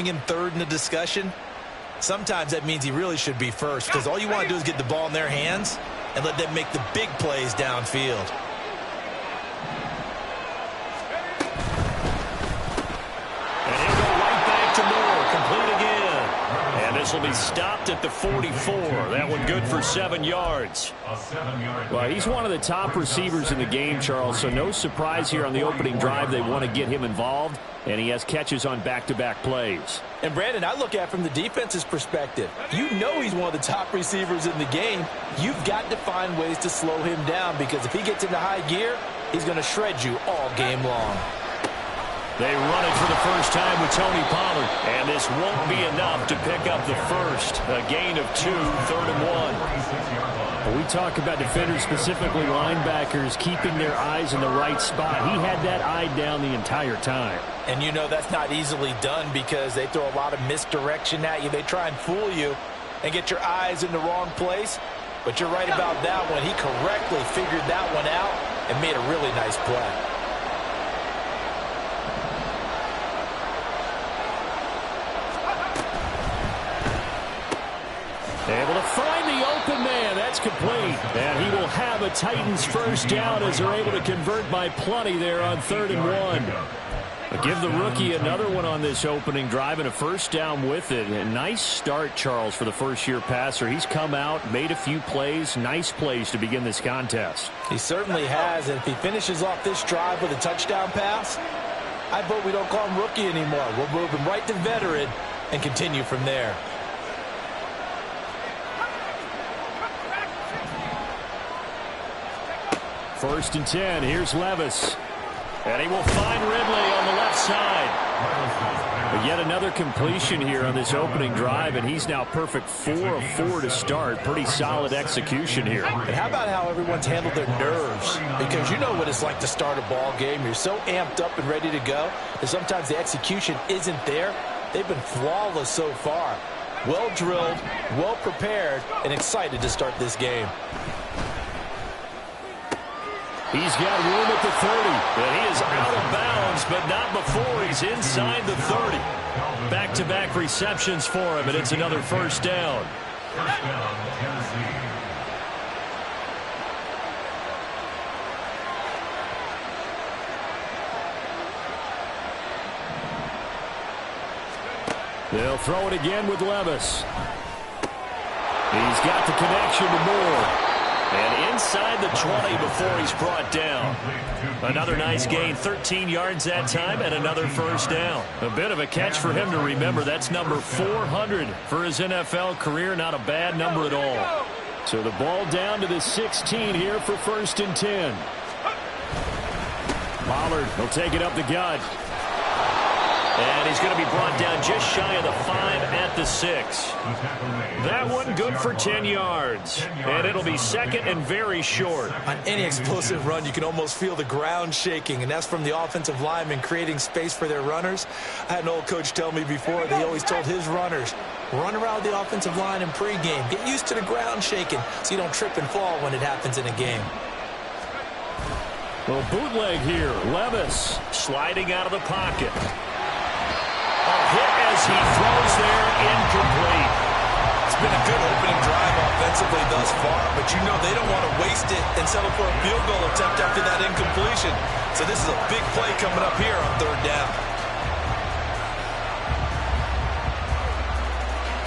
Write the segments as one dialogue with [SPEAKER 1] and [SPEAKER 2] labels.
[SPEAKER 1] in third in the discussion, sometimes that means he really should be first, because all you want to do is get the ball in their hands and let them make the big plays downfield.
[SPEAKER 2] And he'll go right back to Moore, complete again. And this will be stopped at the 44. That one good for 7 yards.
[SPEAKER 3] Well, he's one of the top receivers in the game, Charles, so no surprise here on the opening drive. They want to get him involved, and he has catches on back-to-back plays.
[SPEAKER 1] And, Brandon, I look at it from the defense's perspective. You know he's one of the top receivers in the game. You've got to find ways to slow him down, because if he gets into high gear, he's going to shred you all game long.
[SPEAKER 2] They run it for the first time with Tony Pollard. And this won't be enough to pick up the first. A gain of 2, 3rd and 1.
[SPEAKER 3] When we talk about defenders, specifically linebackers, keeping their eyes in the right spot. He had that eye down the entire time.
[SPEAKER 1] And you know that's not easily done, because they throw a lot of misdirection at you. They try and fool you and get your eyes in the wrong place. But you're right about that one. He correctly figured that one out and made a really nice play.
[SPEAKER 3] Able to find the open man. That's complete. And he will have a Titans first down as they're able to convert by plenty there on 3rd and 1. But give the rookie another one on this opening drive and a first down with it. A nice start, Charles, for the first-year passer. He's come out, made a few plays, nice plays to begin this contest.
[SPEAKER 1] He certainly has, and if he finishes off this drive with a touchdown pass, I vote we don't call him rookie anymore. We'll move him right to veteran and continue from there.
[SPEAKER 3] First and 10. Here's Levis. And he will find Ridley on the left side. But yet another completion here on this opening drive, and he's now perfect 4 of 4 to start. Pretty solid execution here.
[SPEAKER 1] And how about how everyone's handled their nerves? Because you know what it's like to start a ball game. You're so amped up and ready to go that sometimes the execution isn't there. They've been flawless so far. Well drilled, well prepared, and excited to start this game.
[SPEAKER 2] He's got room at the 30, and he is out of bounds, but not before he's inside the 30. Back-to-back receptions for him, and it's another first down.
[SPEAKER 3] They'll throw it again with Levis. He's got the connection to Moore.
[SPEAKER 2] And inside the 20 before he's brought down. Another nice gain, 13 yards that time, and another first down. A bit of a catch for him to remember. That's number 400 for his NFL career. Not a bad number at all.
[SPEAKER 3] So the ball down to the 16 here for 1st and 10. Pollard will take it up the gut.
[SPEAKER 2] And he's going to be brought down just shy of the 5 at the 6. That one good for 10 yards. And it'll be second and very short.
[SPEAKER 1] On any explosive run, you can almost feel the ground shaking, and that's from the offensive linemen creating space for their runners. I had an old coach tell me before, they always told his runners, run around the offensive line in pregame. Get used to the ground shaking so you don't trip and fall when it happens in a game.
[SPEAKER 3] Well, bootleg here. Levis
[SPEAKER 2] sliding out of the pocket. A hit as he throws there, incomplete.
[SPEAKER 1] It's been a good opening drive offensively thus far, but you know they don't want to waste it and settle for a field goal attempt after that incompletion. So this is a big play coming up here on 3rd down.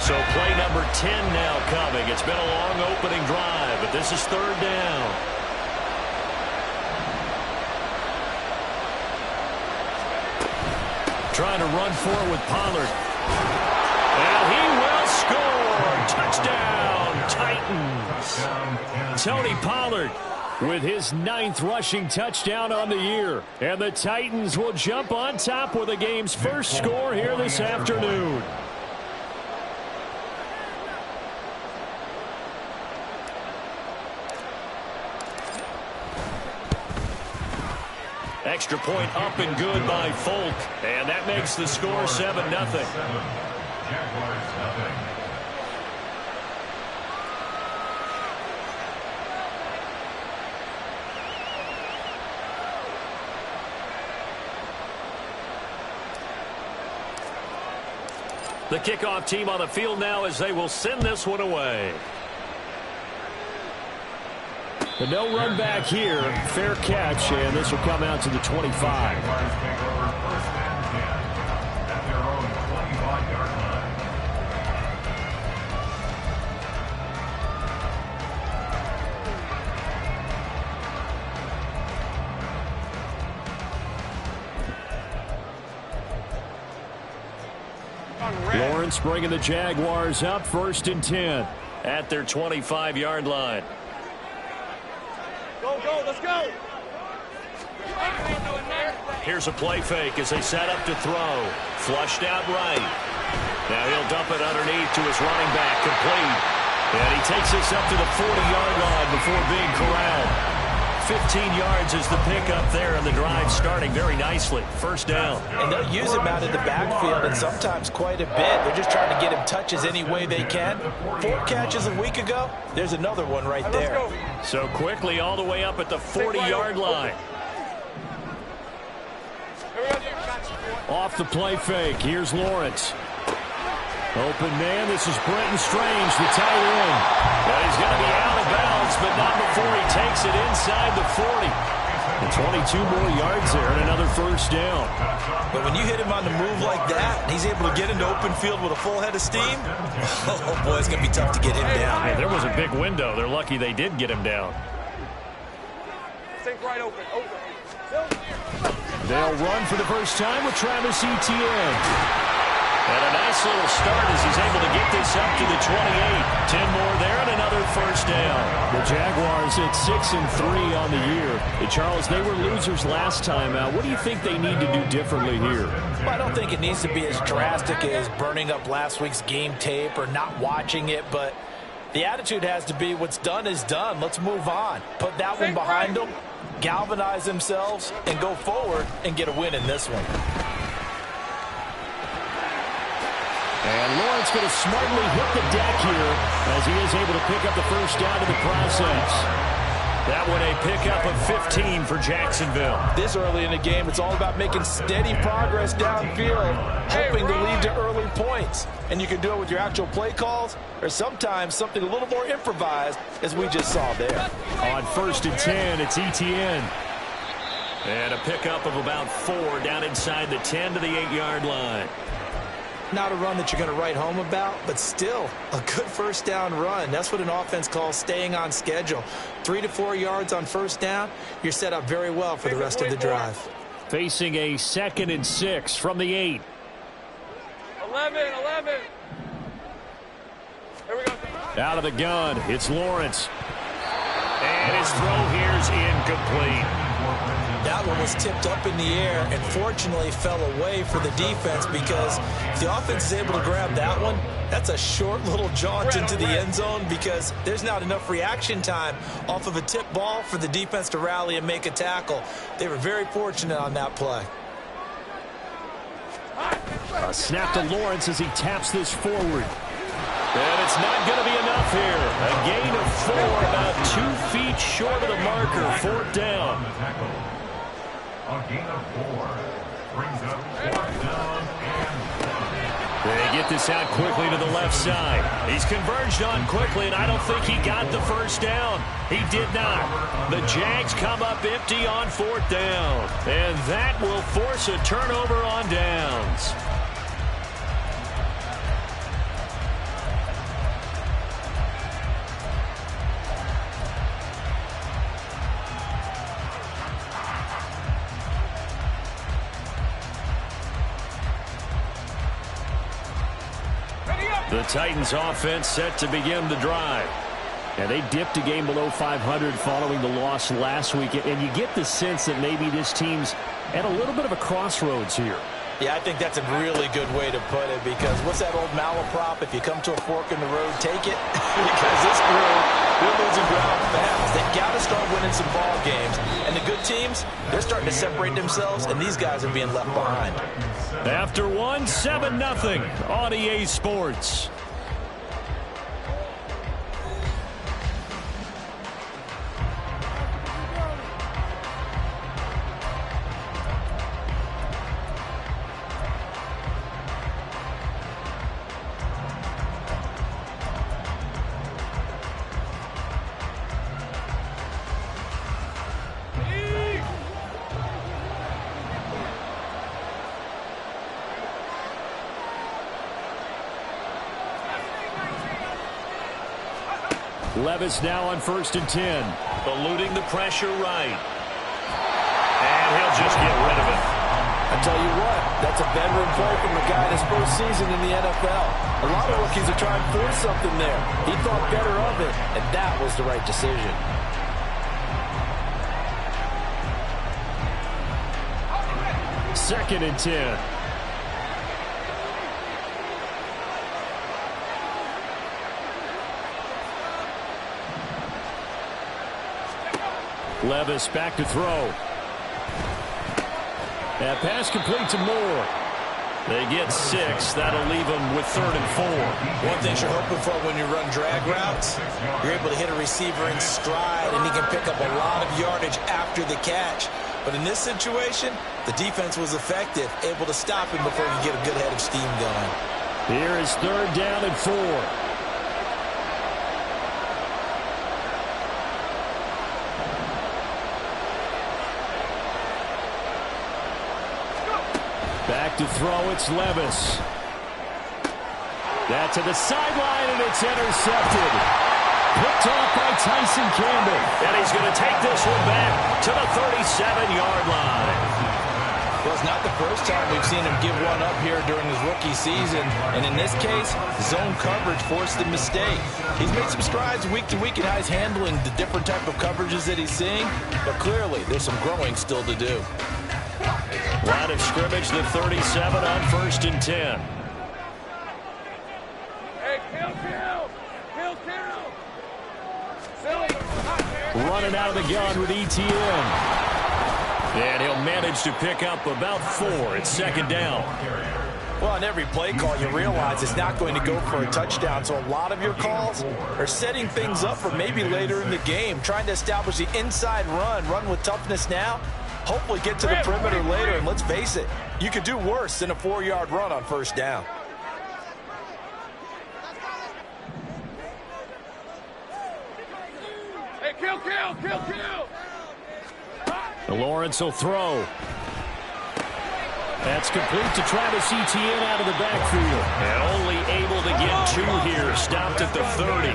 [SPEAKER 2] So play number 10 now coming. It's been a long opening drive, but this is 3rd down. Trying to run forward with Pollard. And he will score. Touchdown, Titans.
[SPEAKER 3] Tony Pollard with his 9th rushing touchdown on the year. And the Titans will jump on top with the game's first score here this afternoon.
[SPEAKER 2] Extra point up and good by Folk. And that makes the score 7-0. The kickoff team on the field now as they will send this one away.
[SPEAKER 3] But no run back here. Fair catch, and this will come out to the 25. Lawrence bringing the Jaguars up 1st and 10
[SPEAKER 2] at their 25-yard line.
[SPEAKER 4] Go, let's go.
[SPEAKER 2] Here's a play fake as they set up to throw. Flushed out right. Now he'll dump it underneath to his running back, complete. And he takes this up to the 40-yard line before being corralled. 15 yards is the pickup there, and the drive starting very nicely. 1st down.
[SPEAKER 1] And they'll use him out in the backfield, and sometimes quite a bit. They're just trying to get him touches any way they can. 4 catches a week ago. There's another one right there.
[SPEAKER 2] So quickly all the way up at the 40-yard line.
[SPEAKER 3] Off the play fake. Here's Lawrence. Open man. This is Brenton Strange, the tight end.
[SPEAKER 2] Well, he's going to be out of bounds, but not before he takes it inside the 40.
[SPEAKER 3] And 22 more yards there and another 1st down.
[SPEAKER 1] But when you hit him on the move like that, and he's able to get into open field with a full head of steam, oh boy, it's going to be tough to get him down.
[SPEAKER 2] Yeah, there was a big window. They're lucky they did get him down.
[SPEAKER 4] Think right open.
[SPEAKER 3] They'll run for the first time with Travis Etienne.
[SPEAKER 2] And a nice little start as he's able to get this up to the 28. 10 more there and another 1st down.
[SPEAKER 3] The Jaguars at 6-3 on the year. Hey, Charles, they were losers last time out. What do you think they need to do differently here?
[SPEAKER 1] Well, I don't think it needs to be as drastic as burning up last week's game tape or not watching it, but the attitude has to be what's done is done. Let's move on. Put that one behind them, galvanize themselves, and go forward and get a win in this one.
[SPEAKER 3] And Lawrence going to smartly hit the deck here as he is able to pick up the 1st down in the process.
[SPEAKER 2] That one a pickup of 15 for Jacksonville.
[SPEAKER 1] This early in the game, it's all about making steady progress downfield, hoping to lead to early points. And you can do it with your actual play calls or sometimes something a little more improvised, as we just saw there.
[SPEAKER 3] On 1st and 10, it's Etienne.
[SPEAKER 2] And a pickup of about 4 down inside the 10 to the 8-yard line.
[SPEAKER 1] Not a run that you're going to write home about, but still a good 1st down run. That's what an offense calls staying on schedule. 3 to 4 yards on 1st down, you're set up very well for the rest of the drive.
[SPEAKER 3] Facing a 2nd and 6 from the 8.
[SPEAKER 4] 11. Here we go.
[SPEAKER 3] Out of the gun, it's Lawrence.
[SPEAKER 2] And his throw here's incomplete.
[SPEAKER 1] That one was tipped up in the air and fortunately fell away for the defense, because if the offense is able to grab that one, that's a short little jaunt into the end zone, because there's not enough reaction time off of a tip ball for the defense to rally and make a tackle. They were very fortunate on that play.
[SPEAKER 3] A snap to Lawrence as he taps this forward.
[SPEAKER 2] And it's not going to be enough here. A gain of 4, about 2 feet short of the marker. 4th down.
[SPEAKER 5] A gain of 4 brings up 4th down and 10.
[SPEAKER 2] They get this out quickly to the left side. He's converged on quickly, and I don't think he got the 1st down. He did not. The Jags come up empty on 4th down. And that will force a turnover on downs. The Titans offense set to begin the drive.
[SPEAKER 3] And they dipped a game below 500 following the loss last week. And you get the sense that maybe this team's at a little bit of a crossroads here.
[SPEAKER 1] Yeah, I think that's a really good way to put it, because what's that old malaprop? If you come to a fork in the road, take it. Because this crew, they're losing ground fast. They've got to start winning some ball games. And the good teams, they're starting to separate themselves, and these guys are being left behind.
[SPEAKER 2] After one, 7-0 on EA Sports.
[SPEAKER 3] Levis now on 1st and 10.
[SPEAKER 2] Eluding the pressure right. And he'll just get rid of it.
[SPEAKER 1] I tell you what, that's a veteran play from a guy in his first season in the NFL. A lot of rookies are trying to force something there. He thought better of it, and that was the right decision.
[SPEAKER 3] Second and 10. Levis back to throw. That pass complete to Moore. They get 6. That'll leave them with 3rd and 4.
[SPEAKER 1] One thing you're hoping for when you run drag routes, you're able to hit a receiver in stride, and he can pick up a lot of yardage after the catch. But in this situation, the defense was effective, able to stop him before you get a good head of steam going.
[SPEAKER 3] Here is 3rd down and 4. Back to throw, it's Levis. That to the sideline, and it's intercepted. Picked off by Tyson Campbell.
[SPEAKER 2] And he's going to take this one back to the 37-yard line.
[SPEAKER 1] Well, it's not the first time we've seen him give one up here during his rookie season. And in this case, zone coverage forced the mistake. He's made some strides week to week in how he's handling the different type of coverages that he's seeing. But clearly, there's some growing still to do.
[SPEAKER 2] Line of scrimmage, the 37 on 1st and 10.
[SPEAKER 4] Hey, kill. Silly.
[SPEAKER 3] Running out of the gun with ETN. And he'll manage to pick up about 4. It's 2nd down.
[SPEAKER 1] Well, on every play call, you realize it's not going to go for a touchdown. So a lot of your calls are setting things up for maybe later in the game, trying to establish the inside run with toughness now. Hopefully get to the perimeter later, and let's face it, you could do worse than a 4-yard run on 1st down.
[SPEAKER 4] Hey, kill.
[SPEAKER 3] Lawrence will throw. That's complete to Travis Etienne out of the backfield.
[SPEAKER 2] And only able to get 2 here. Stopped at the 30.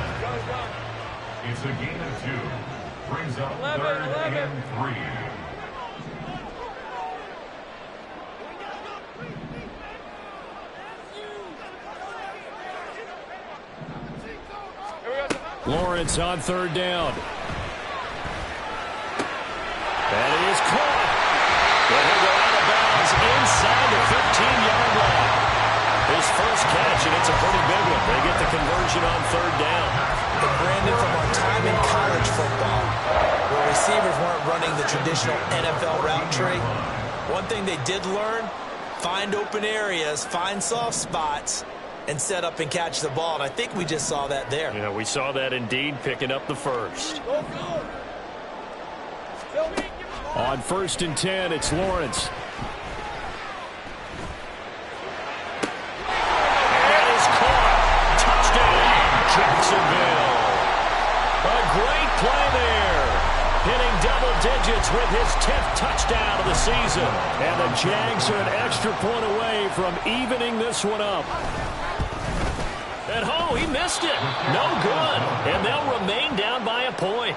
[SPEAKER 5] It's a gain of 2. Brings up 3rd and 3.
[SPEAKER 3] Lawrence on 3rd down. That is caught. But he'll go out of bounds inside the 15-yard line. His first catch, and it's a pretty big one. They get the conversion on 3rd down.
[SPEAKER 1] And Brandon, from our time in college football, where receivers weren't running the traditional NFL route tree, one thing they did learn, find open areas, find soft spots, and set up and catch the ball. And I think we just saw that there.
[SPEAKER 2] Yeah, we saw that indeed, picking up the first.
[SPEAKER 3] On 1st and 10, it's Lawrence.
[SPEAKER 2] And it's caught. Touchdown, Jacksonville. A great play there. Hitting double digits with his 10th touchdown of the season.
[SPEAKER 3] And the Jags are an extra point away from evening this one up.
[SPEAKER 2] And oh, he missed it. No good. And they'll remain down by a point.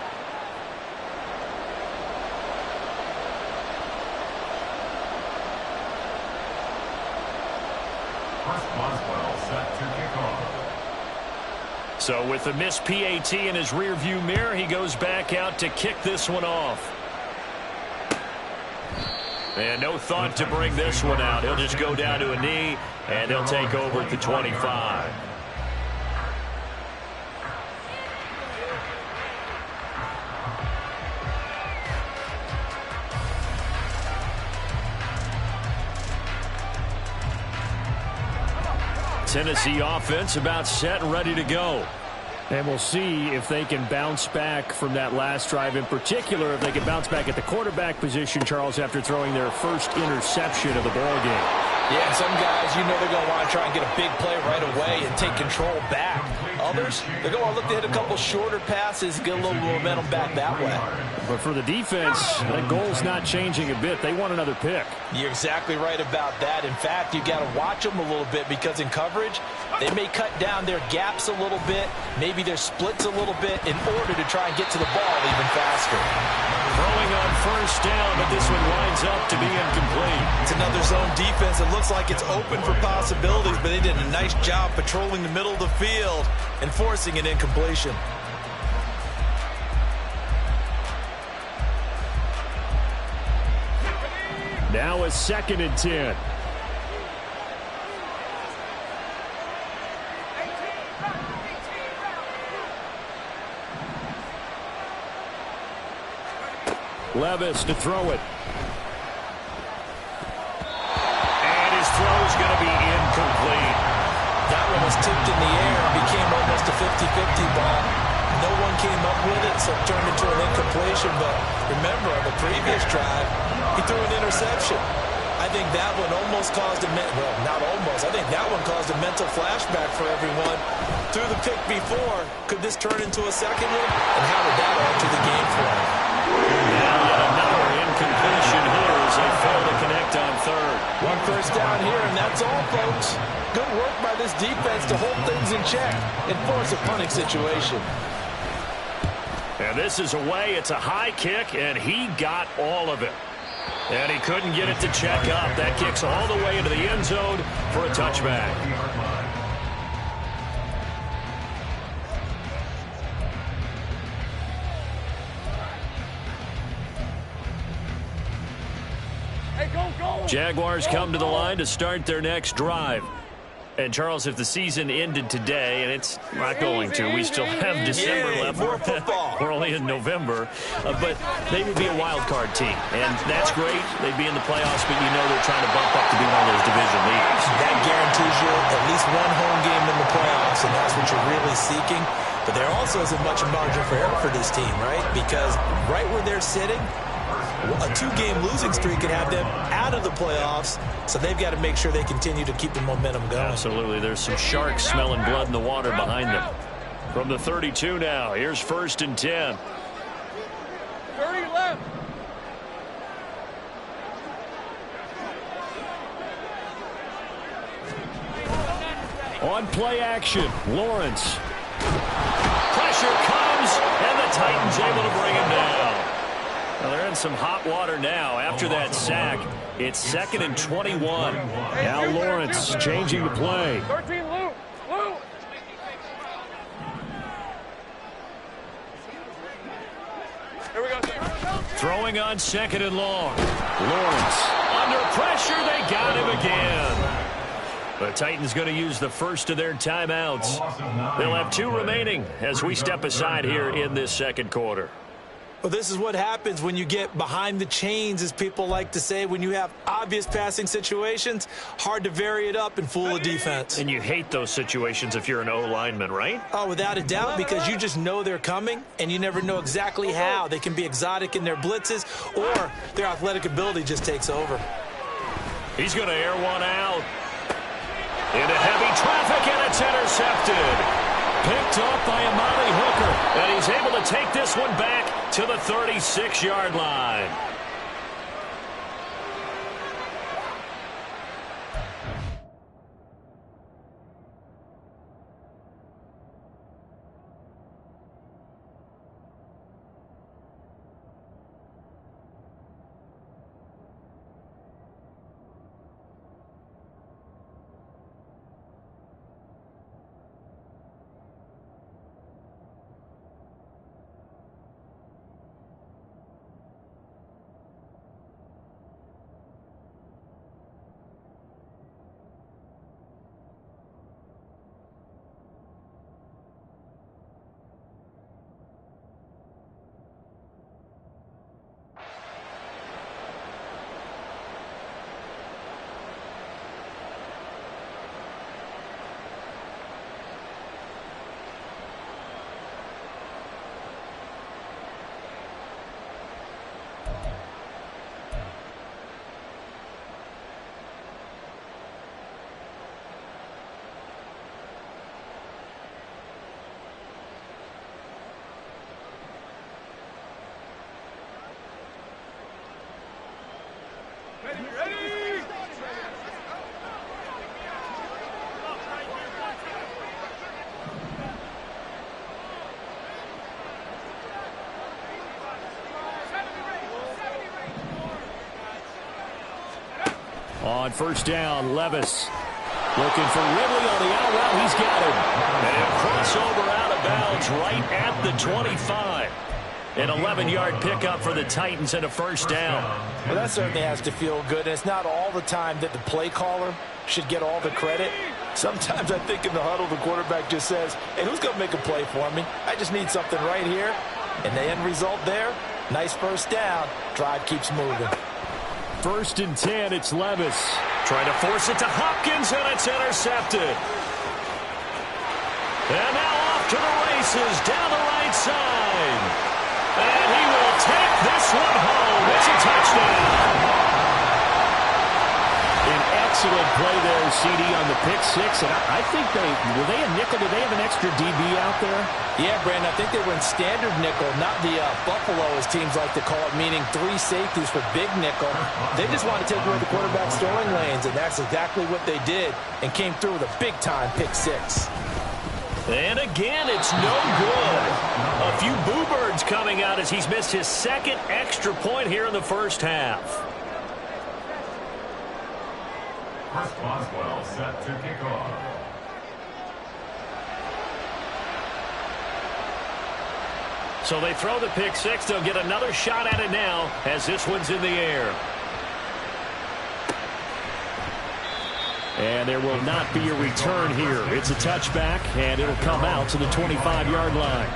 [SPEAKER 2] So with the missed PAT in his rearview mirror, he goes back out to kick this one off. And no thought to bring this one out. He'll just go down to a knee, and he'll take over at the 25. Tennessee offense about set and ready to go.
[SPEAKER 3] And we'll see if they can bounce back from that last drive, in particular if they can bounce back at the quarterback position, Charles, after throwing their first interception of the ball game.
[SPEAKER 1] Yeah, some guys, you know they're going to want to try and get a big play right away and take control back. Others, they're going to look to hit a couple shorter passes, get a little momentum back that way.
[SPEAKER 3] But for the defense, that goal's not changing a bit. They want another pick.
[SPEAKER 1] You're exactly right about that. In fact, you got to watch them a little bit because in coverage, they may cut down their gaps a little bit, maybe their splits a little bit in order to try and get to the ball even faster.
[SPEAKER 2] Throwing on first down, but this one winds up to be incomplete.
[SPEAKER 1] It's another zone defense. It looks like it's open for possibilities, but they did a nice job patrolling the middle of the field and forcing an incompletion.
[SPEAKER 3] Now a 2nd and 10. Levis to throw it.
[SPEAKER 2] And his throw is going to be incomplete.
[SPEAKER 1] That one was tipped in the air and became almost a 50-50 ball. No one came up with it, so it turned into an incompletion. But remember, on the previous drive, he threw an interception. I think that one almost caused well, not almost. I think that one caused a mental flashback for everyone. Threw the pick before. Could this turn into a second one? And how did that alter the game for him?
[SPEAKER 2] Now yet another incompletion here as they fail to connect on third.
[SPEAKER 1] One first down here, and that's all, folks. Good work by this defense to hold things in check and force a punting situation.
[SPEAKER 2] And this is away. It's a high kick, and he got all of it. And he couldn't get it to check up. That kicks all the way into the end zone for a touchback. Jaguars come to the line to start their next drive. And, Charles, if the season ended today, and it's not going to, we still have December left.
[SPEAKER 1] More football.
[SPEAKER 2] We're only in November. But they would be a wild card team. And that's great. They'd be in the playoffs, but you know they're trying to bump up to be one of those division leaders.
[SPEAKER 1] That guarantees you at least one home game in the playoffs, and that's what you're really seeking. But there also isn't much margin for error for this team, right? Because right where they're sitting, a 2-game losing streak could have them out of the playoffs, so they've got to make sure they continue to keep the momentum going.
[SPEAKER 2] Absolutely. There's some sharks smelling blood in the water behind them. From the 32 now, here's 1st and 10.
[SPEAKER 4] 30 left.
[SPEAKER 3] On play action, Lawrence.
[SPEAKER 2] Pressure comes, and the Titans able to bring him down. Well, they're in some hot water now after that sack. It's 2nd and 21.
[SPEAKER 3] Now Lawrence changing the play.
[SPEAKER 4] 13 Luke. Luke. Here we go.
[SPEAKER 2] Throwing on 2nd and long.
[SPEAKER 3] Lawrence.
[SPEAKER 2] Under pressure, they got him again. The Titans going to use the first of their timeouts. They'll have 2 remaining as we step aside here in this 2nd quarter.
[SPEAKER 1] Well, this is what happens when you get behind the chains, as people like to say. When you have obvious passing situations, hard to vary it up and fool a defense.
[SPEAKER 2] And you hate those situations if you're an O-lineman, right?
[SPEAKER 1] Oh, without a doubt, because you just know they're coming, and you never know exactly how. They can be exotic in their blitzes, or their athletic ability just takes over.
[SPEAKER 2] He's going to air one out. Into heavy traffic, and it's intercepted. Picked off by Amari Hooker, and he's able to take this one back to the 36-yard line.
[SPEAKER 3] On first down, Levis looking for Ridley on the out route. He's got him. And crossover out of bounds right at the 25. An 11-yard pickup for the Titans and a first down.
[SPEAKER 1] Well, that certainly has to feel good. And it's not all the time that the play caller should get all the credit. Sometimes I think in the huddle, the quarterback just says, hey, who's going to make a play for me? I just need something right here. And the end result there, nice first down. Drive keeps moving.
[SPEAKER 3] 1st and 10, it's Levis.
[SPEAKER 2] Trying to force it to Hopkins, and it's intercepted. And now off to the races, down the right side. And he will take this one home. It's a touchdown.
[SPEAKER 3] An excellent play there, CD, on the pick six. And I think were they a nickel? Did they have an extra DB out there?
[SPEAKER 1] Yeah, Brandon, I think they were in standard nickel, not the Buffalo, as teams like to call it, meaning 3 safeties for big nickel. They just want to take away the quarterback's throwing lanes, and that's exactly what they did, and came through with a big-time pick six.
[SPEAKER 2] And again, it's no good. A few boo birds coming out as he's missed his 2nd extra point here in the first half.
[SPEAKER 5] Chris Boswell set to kick off.
[SPEAKER 2] So they throw the pick six. They'll get another shot at it now as this one's in the air.
[SPEAKER 3] And there will not be a return here. It's a touchback, and it'll come out to the 25-yard line.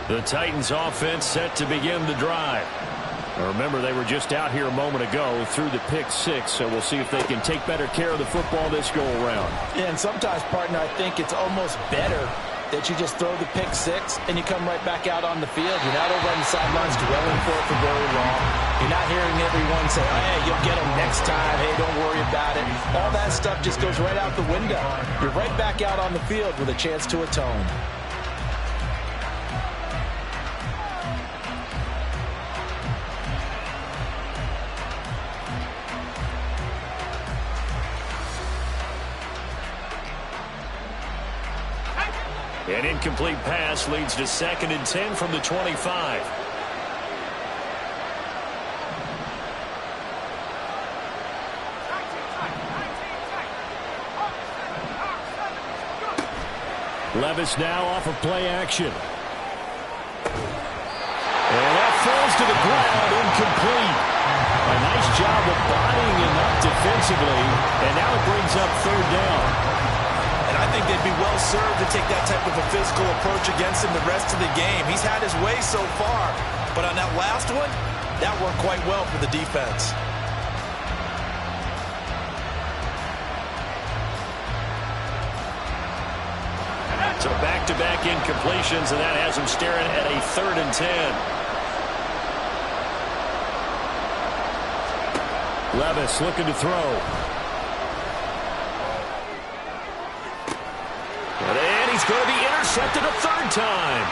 [SPEAKER 3] The Titans offense set to begin the drive. Remember, they were just out here a moment ago through the pick six, so we'll see if they can take better care of the football this go-around.
[SPEAKER 1] Yeah, and sometimes, partner, I think it's almost better that you just throw the pick six and you come right back out on the field. You're not over on the sidelines dwelling for it for very long. You're not hearing everyone say, oh, hey, you'll get them next time. Hey, don't worry about it. All that stuff just goes right out the window. You're right back out on the field with a chance to atone.
[SPEAKER 2] An incomplete pass leads to 2nd and 10 from the 25.
[SPEAKER 3] Levis now off of play action. And that falls to the ground, incomplete. A nice job of bodying him up defensively, and now it brings up 3rd down.
[SPEAKER 1] And I think they'd be well served to take that type of a physical approach against him the rest of the game. He's had his way so far, but on that last one, that worked quite well for the defense.
[SPEAKER 2] So back-to-back incompletions, and that has him staring at a 3rd and 10.
[SPEAKER 3] Levis looking to throw.
[SPEAKER 2] And he's going to be intercepted a 3rd time.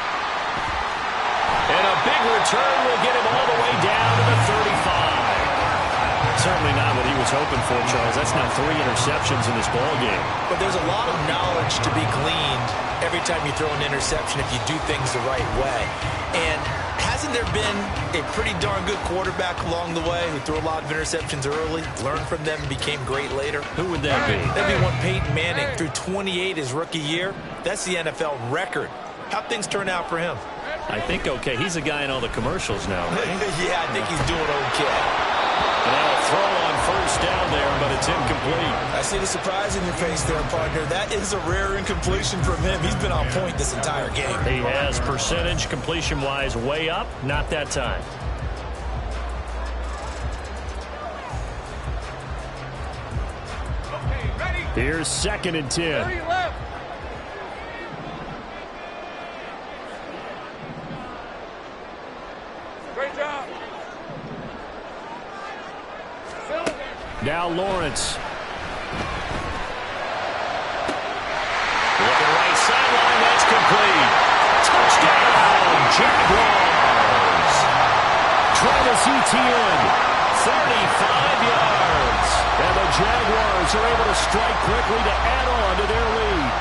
[SPEAKER 2] And a big return will get him all the way down to the 35. Certainly not what he was hoping for, Charles. That's now 3 interceptions in this ballgame.
[SPEAKER 1] But there's a lot of knowledge to be gleaned every time you throw an interception if you do things the right way. And hasn't there been a pretty darn good quarterback along the way who threw a lot of interceptions early, learned from them, and became great later?
[SPEAKER 2] Who would that be?
[SPEAKER 1] That'd be one Peyton Manning threw 28 his rookie year. That's the NFL record. How'd things turn out for him?
[SPEAKER 2] I think okay. He's a guy in all the commercials now, right?
[SPEAKER 1] Yeah, I think he's doing okay.
[SPEAKER 2] Now a throw on first down there, but it's incomplete.
[SPEAKER 1] I see the surprise in your face there, partner. That is a rare incompletion from him. He's been on point this entire game.
[SPEAKER 2] He has percentage completion-wise way up. Not that time.
[SPEAKER 3] Here's 2nd and 10.
[SPEAKER 4] 30 left. Great job.
[SPEAKER 3] Now Lawrence.
[SPEAKER 2] Looking right sideline, that's complete. Touchdown, Jaguars. Trevor
[SPEAKER 3] Travis Etienne, 35 yards. And the Jaguars are able to strike quickly to add on to their lead.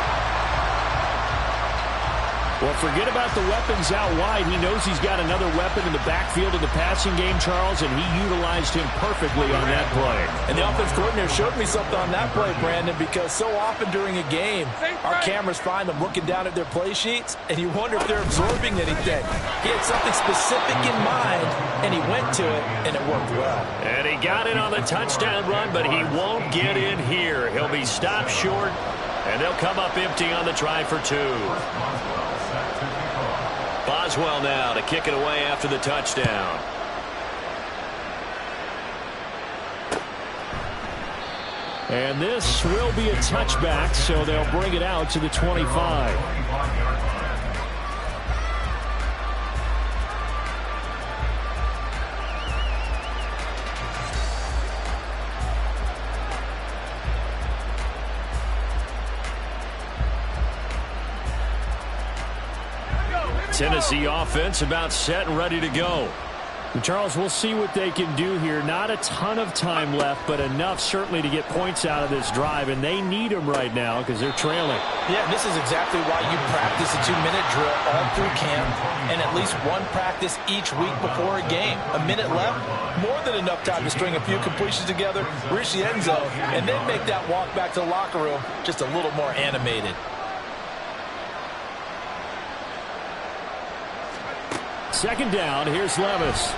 [SPEAKER 3] Well, forget about the weapons out wide. He knows he's got another weapon in the backfield of the passing game, Charles, and he utilized him perfectly on that play.
[SPEAKER 1] And the offense coordinator showed me something on that play, Brandon, because so often during a game, our cameras find them looking down at their play sheets, and you wonder if they're absorbing anything. He had something specific in mind, and he went to it, and it worked well. And
[SPEAKER 2] he got it on the touchdown run, but he won't get in here. He'll be stopped short, and they'll come up empty on the try for two. Boswell now to kick it away after the touchdown.
[SPEAKER 3] And this will be a touchback, so they'll bring it out to the 25.
[SPEAKER 2] Tennessee offense about set and ready to go.
[SPEAKER 3] Charles, we'll see what they can do here. Not a ton of time left, but enough certainly to get points out of this drive, and they need them right now because they're trailing.
[SPEAKER 1] Yeah, and this is exactly why you practice a 2-minute drill all through camp and at least one practice each week before a game. A minute left, more than enough time to string a few completions together, reach the end zone, and then make that walk back to the locker room just a little more animated.
[SPEAKER 3] Second down, here's Levis.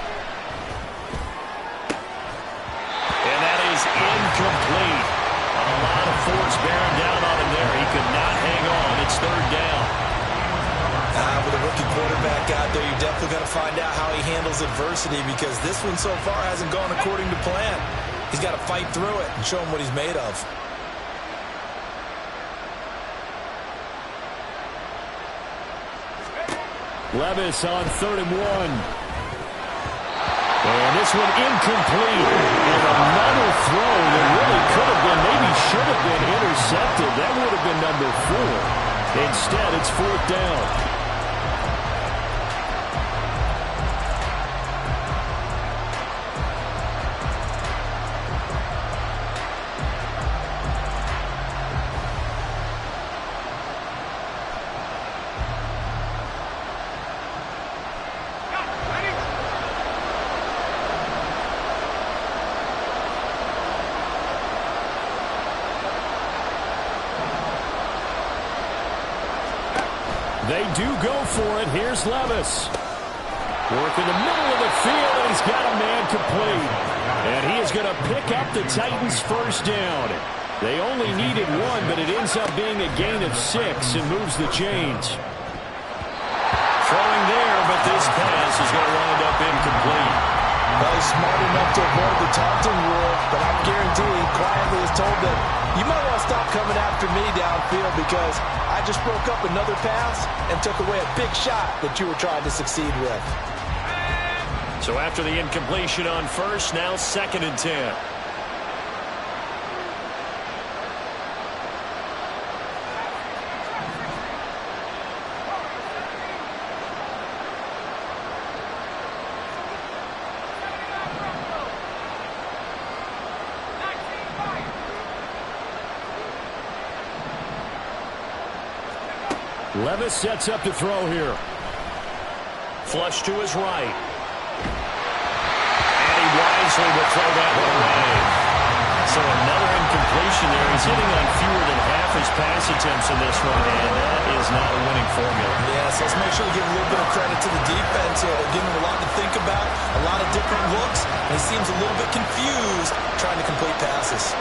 [SPEAKER 2] And that is incomplete. A lot of force bearing down on him there. He could not hang on. It's third down.
[SPEAKER 1] With a rookie quarterback out there, you're definitely going to find out how he handles adversity because this one so far hasn't gone according to plan. He's got to fight through it and show him what he's made of.
[SPEAKER 3] Levis on 3rd and 1. And this one incomplete. And another throw that really could have been, maybe should have been intercepted. That would have been number 4. Instead, it's 4th down. They do go for it. Here's Levis. Work in the middle of the field, and he's got a man complete. And he is going to pick up the Titans' first down. They only needed one, but it ends up being a gain of 6 and moves the chains.
[SPEAKER 2] Throwing there, but this pass is going to wind up incomplete.
[SPEAKER 1] Well, he's smart enough to avoid the taunting rule, but I guarantee he quietly has told them, you might want to stop coming after me downfield because I just broke up another pass and took away a big shot that you were trying to succeed with.
[SPEAKER 2] So after the incompletion on first, now 2nd and 10.
[SPEAKER 3] Levis sets up to throw here.
[SPEAKER 2] Flush to his right. And he wisely will throw that one away. So another incompletion there. He's hitting on fewer than half his pass attempts in this one, and that is not a winning formula.
[SPEAKER 1] Yeah, so let's make sure we give a little bit of credit to the defense here. They're giving him a lot to think about, a lot of different looks, and he seems a little bit confused trying to complete passes.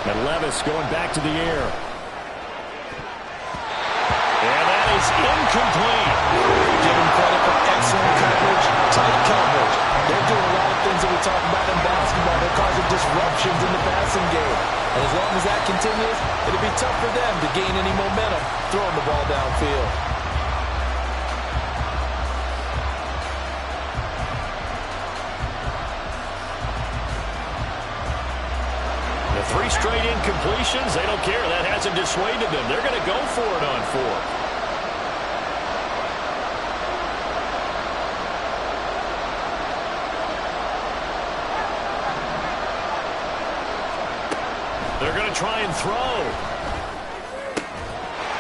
[SPEAKER 3] And Levis going back to the air.
[SPEAKER 2] And that is incomplete.
[SPEAKER 1] Give him credit for excellent coverage, tight coverage. They're doing a lot of things that we talk about in basketball. They're causing disruptions in the passing game. And as long as that continues, it'll be tough for them to gain any momentum throwing the ball downfield.
[SPEAKER 2] 3 straight incompletions. They don't care. That hasn't dissuaded them. They're going to go for it on 4th. They're going to try and throw.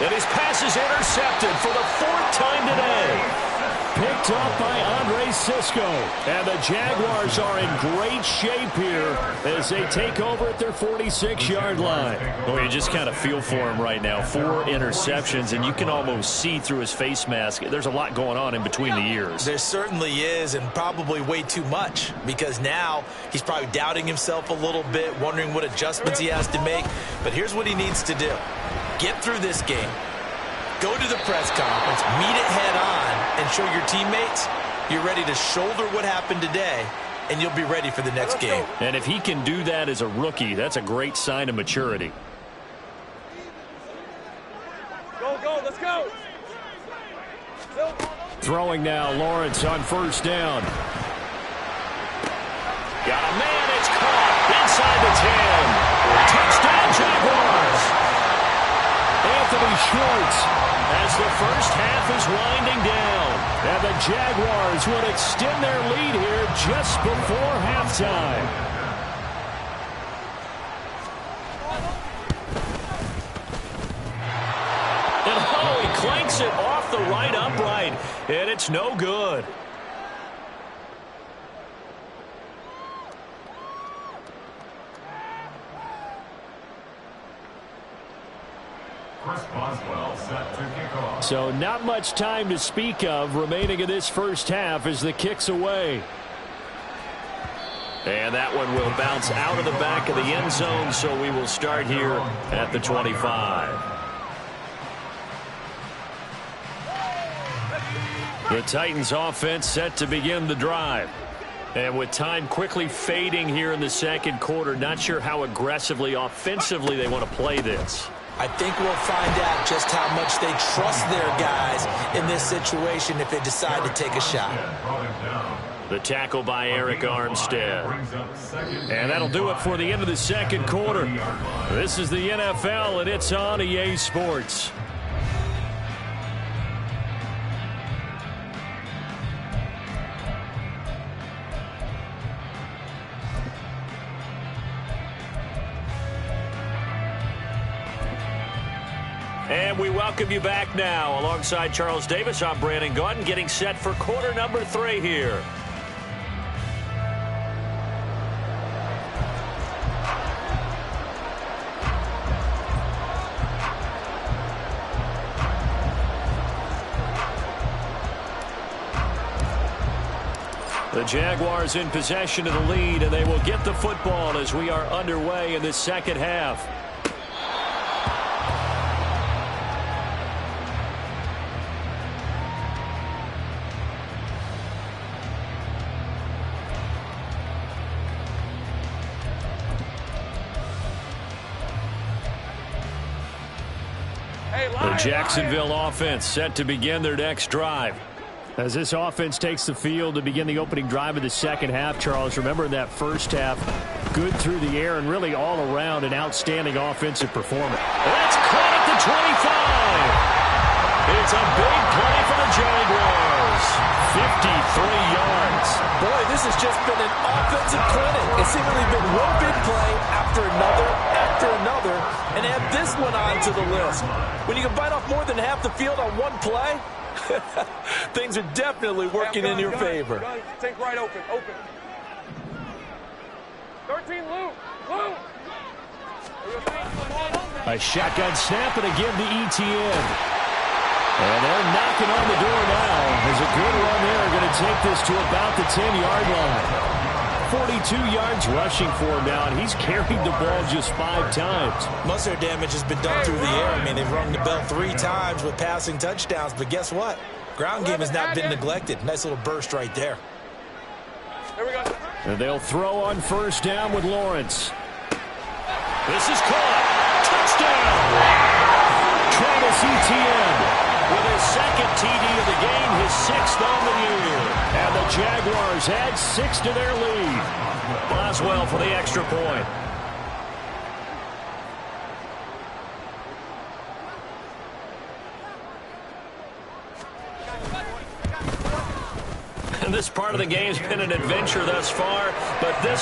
[SPEAKER 2] And his pass is intercepted for the 4th time today.
[SPEAKER 3] Picked up by Andre Sisco. And the Jaguars are in great shape here as they take over at their 46-yard line.
[SPEAKER 2] Well, you just kind of feel for him right now. 4 interceptions, and you can almost see through his face mask. There's a lot going on in between the ears.
[SPEAKER 1] There certainly is, and probably way too much, because now he's probably doubting himself a little bit, wondering what adjustments he has to make. But here's what he needs to do. Get through this game. Go to the press conference, meet it head on, and show your teammates you're ready to shoulder what happened today, and you'll be ready for the next game.
[SPEAKER 2] And if he can do that as a rookie, that's a great sign of maturity.
[SPEAKER 4] Go, let's go.
[SPEAKER 3] Throwing now, Lawrence on 1st down.
[SPEAKER 2] Got a man, it's caught inside the 10. Touchdown, Jaguars.
[SPEAKER 3] Anthony Schwartz.
[SPEAKER 2] As the first half is winding down.
[SPEAKER 3] And the Jaguars would extend their lead here just before halftime.
[SPEAKER 2] And he clanks it off the right upright. And it's no good.
[SPEAKER 3] So not much time to speak of remaining in this first half as the kick's away.
[SPEAKER 2] And that one will bounce out of the back of the end zone, so we will start here at the 25. The Titans offense set to begin the drive. And with time quickly fading here in the second quarter, not sure how aggressively, offensively they want to play this.
[SPEAKER 1] I think we'll find out just how much they trust their guys in this situation if they decide to take a shot.
[SPEAKER 2] The tackle by Eric Armstead. And that'll do it for the end of the second quarter. This is the NFL, and it's on EA Sports. And we welcome you back now. Alongside Charles Davis, I'm Brandon Gaudin, getting set for quarter number 3 here. The Jaguars in possession of the lead, and they will get the football as we are underway in the second half. The Jacksonville offense set to begin their next drive.
[SPEAKER 3] As this offense takes the field to begin the opening drive of the second half, Charles, remember in that first half, good through the air and really all around an outstanding offensive performance.
[SPEAKER 2] That's caught at the 25. It's a big play for the Jaguars. 53 yards.
[SPEAKER 1] Boy, this has just been an offensive clinic. It's seemingly been one big play after another, and add this one on to the list. When you can bite off more than half the field on one play, things are definitely working in your favor.
[SPEAKER 4] Take right open. 13, Lou.
[SPEAKER 3] A shotgun snap and again to ETN. And they're knocking on the door now. There's a good run there. Going to take this to about the 10-yard line. 42 yards rushing for him now, and he's carried the ball just 5 times.
[SPEAKER 1] Most of their damage has been done through the air. I mean, they've rung the bell 3 times with passing touchdowns, but guess what? Ground game has not been neglected. Nice little burst right there.
[SPEAKER 4] Here we go.
[SPEAKER 3] And they'll throw on first down with Lawrence.
[SPEAKER 2] This is caught. Touchdown.
[SPEAKER 3] Travis Etienne
[SPEAKER 2] with his second TD of the game, his 6th on the year.
[SPEAKER 3] And the Jaguars add 6 to their lead.
[SPEAKER 2] Boswell for the extra point. This part of the game's been an adventure thus far, but this